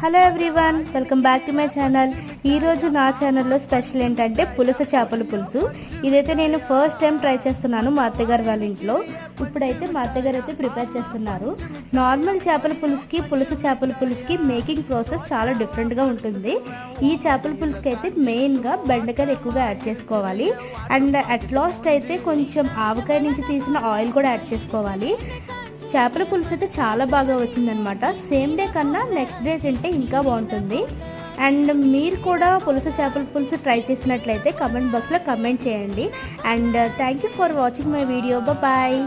Hello everyone, welcome back to my channel. ఈరోజు నా ఛానల్లో స్పెషల్ ఏంటంటే పులస చేపల పులుసు. ఇదైతే నేను ఫస్ట్ టైం ట్రై చేస్తున్నాను మా అత్తగారు వాళ్ళ ఇంట్లో. ఇప్పుడైతే మా అత్తగారు అయితే ప్రిపేర్ చేస్తున్నారు. నార్మల్ చేపల పులుసుకి పులస చేపల పులుసుకి మేకింగ్ ప్రాసెస్ చాలా డిఫరెంట్గా ఉంటుంది. ఈ చేపల పులుసుకి అయితే మెయిన్గా బెండకాయలు ఎక్కువగా యాడ్ చేసుకోవాలి. అండ్ అట్ లాస్ట్ అయితే కొంచెం ఆవకాయ నుంచి తీసిన ఆయిల్ కూడా యాడ్ చేసుకోవాలి. చేపల పులుసు అయితే చాలా బాగా వచ్చిందనమాట. సేమ్ డే కన్నా నెక్స్ట్ డే తింటే ఇంకా బాగుంటుంది. అండ్ మీరు కూడా పులస చేపల పులుసు ట్రై చేసినట్లయితే కమెంట్ బాక్స్లో కమెంట్ చేయండి. And thank you for watching my video. Bye.